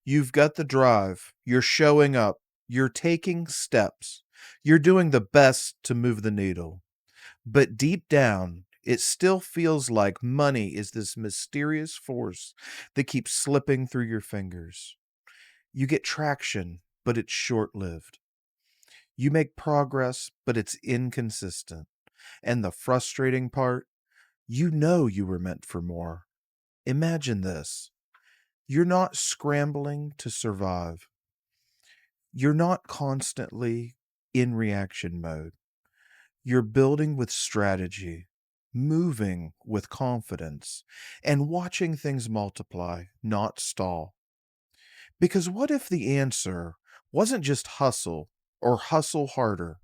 You've got the drive. You're showing up. You're taking steps. You're doing the best to move the needle. But deep down, it still feels like money is this mysterious force that keeps slipping through your fingers. You get traction, but it's short lived. You make progress, but it's inconsistent. And the frustrating part, you know you were meant for more. Imagine this: you're not scrambling to survive, you're not constantly in reaction mode. You're building with strategy, moving with confidence, and watching things multiply, not stall. Because what if the answer wasn't just hustle or hustle harder,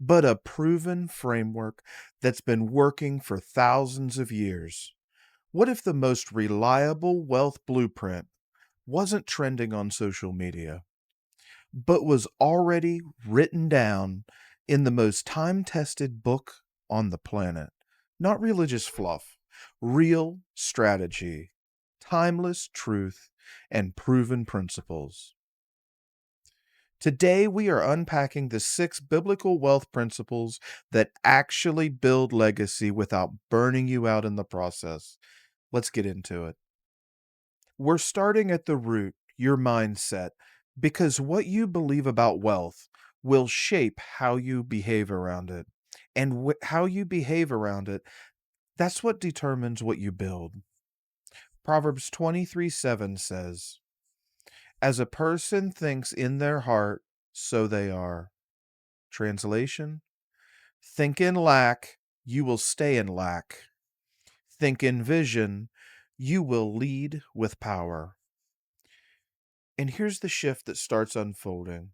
but a proven framework that's been working for thousands of years? What if the most reliable wealth blueprint wasn't trending on social media, but was already written down in the most time tested book on the planet? Not religious fluff, real strategy, timeless truth, and proven principles. Today, we are unpacking the 6 biblical wealth principles that actually build legacy without burning you out in the process. Let's get into it. We're starting at the root, your mindset, because what you believe about wealth will shape how you behave around it. And how you behave around it, that's what determines what you build. Proverbs 23:7 says, "As a person thinks in their heart, so they are." Translation: think in lack, you will stay in lack. Think in vision, you will lead with power. And here's the shift that starts unfolding.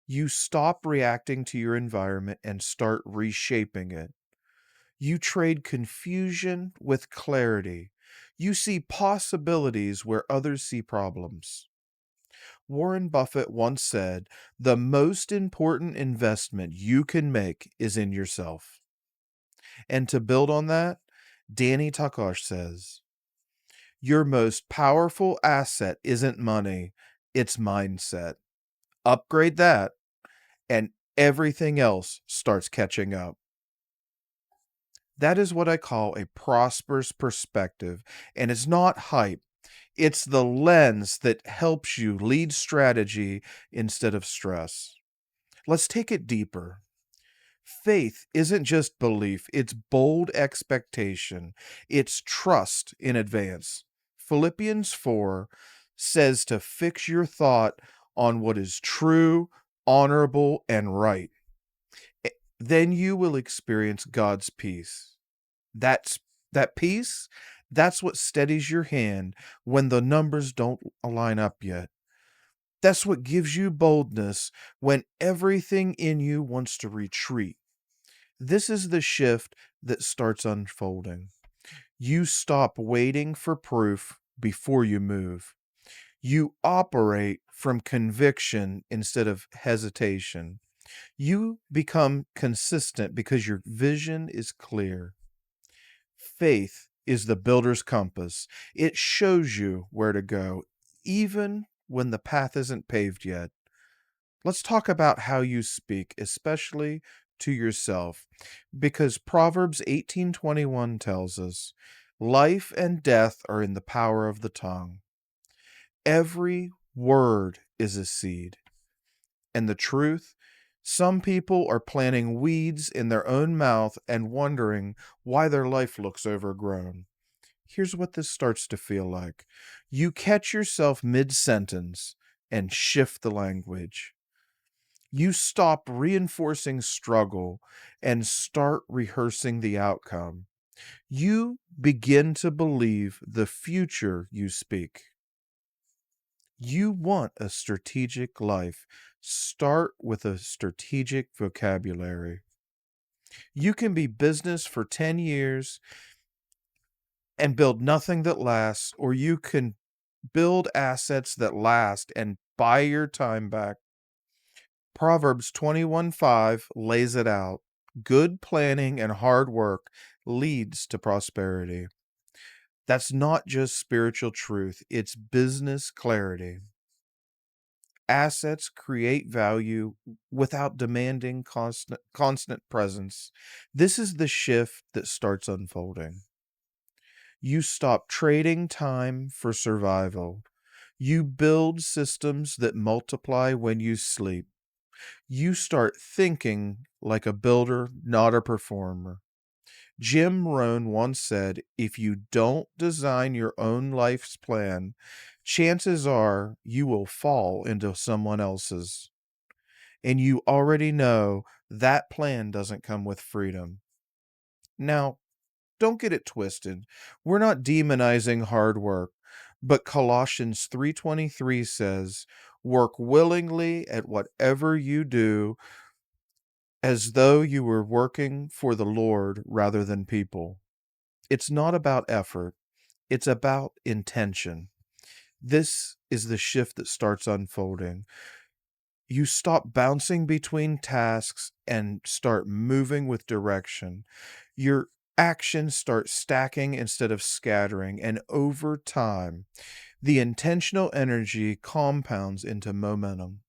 You stop reacting to your environment and start reshaping it. You trade confusion with clarity. You see possibilities where others see problems. Warren Buffett once said, "The most important investment you can make is in yourself." And to build on that, Danny Takash says, "Your most powerful asset isn't money, it's mindset. Upgrade that, and everything else starts catching up." That is what I call a prosperous perspective, and it's not hype. It's the lens that helps you lead strategy instead of stress. Let's take it deeper. Faith isn't just belief, it's bold expectation. It's trust in advance. Philippians 4 says to fix your thought on what is true, honorable, and right. Then you will experience God's peace. That's that peace, that's what steadies your hand when the numbers don't align up yet. That's what gives you boldness when everything in you wants to retreat. This is the shift that starts unfolding. You stop waiting for proof before you move. You operate from conviction instead of hesitation. You become consistent because your vision is clear. Faith is the builder's compass. It shows you where to go, even when the path isn't paved yet. Let's talk about how you speak, especially to yourself, because Proverbs 18:21 tells us, "Life and death are in the power of the tongue." Every word is a seed. And the truth, some people are planting weeds in their own mouth and wondering why their life looks overgrown. Here's what this starts to feel like. You catch yourself mid sentence and shift the language. You stop reinforcing struggle and start rehearsing the outcome. You begin to believe the future you speak. You want a strategic life. Start with a strategic vocabulary. You can be business for 10 years and build nothing that lasts, or you can build assets that last and buy your time back. Proverbs 21:5 lays it out. Good planning and hard work leads to prosperity. That's not just spiritual truth, it's business clarity. Assets create value without demanding constant presence. This is the shift that starts unfolding. You stop trading time for survival. You build systems that multiply when you sleep. You start thinking like a builder, not a performer. Jim Rohn once said, if you don't design your own life's plan, chances are you will fall into someone else's. And you already know that plan doesn't come with freedom. Now, don't get it twisted. We're not demonizing hard work, but Colossians 3:23 says, "Work willingly at whatever you do as though you were working for the Lord rather than people." It's not about effort, it's about intention. This is the shift that starts unfolding. You stop bouncing between tasks and start moving with direction. Your actions start stacking instead of scattering, and over time, the intentional energy compounds into momentum.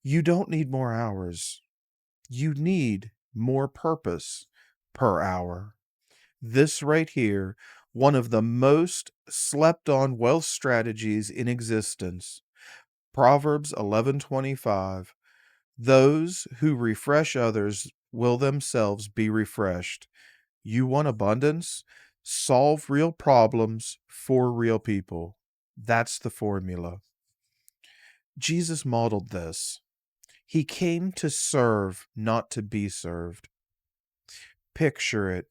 You don't need more hours, you need more purpose per hour. This right here, one of the most slept on wealth strategies in existence. Proverbs 11:25. Those who refresh others will themselves be refreshed. You want abundance? Solve real problems for real people. That's the formula. Jesus modeled this. He came to serve, not to be served. Picture it.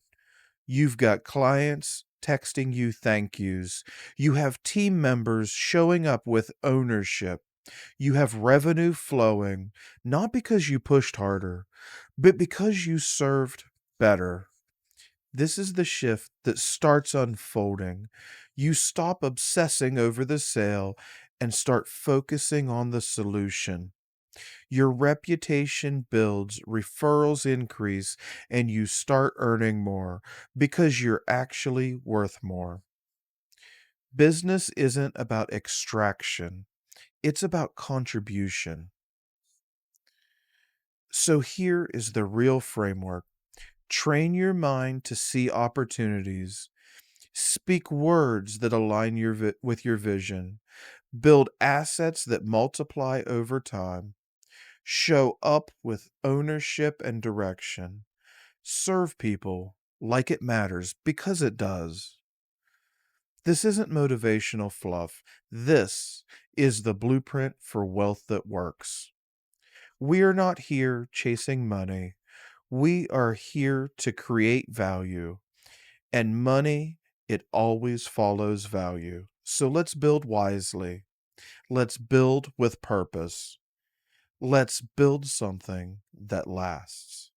You've got clients texting you thank yous. You have team members showing up with ownership. You have revenue flowing, not because you pushed harder, but because you served better. This is the shift that starts unfolding. You stop obsessing over the sale and start focusing on the solution. Your reputation builds, referrals increase, and you start earning more because you're actually worth more. Business isn't about extraction, it's about contribution. So here is the real framework. Train your mind to see opportunities. Speak words that align with your vision. Build assets that multiply over time. Show up with ownership and direction. Serve people like it matters because it does. This isn't motivational fluff. This is the blueprint for wealth that works. We are not here chasing money. We are here to create value. And money, it always follows value. So let's build wisely. Let's build with purpose. Let's build something that lasts.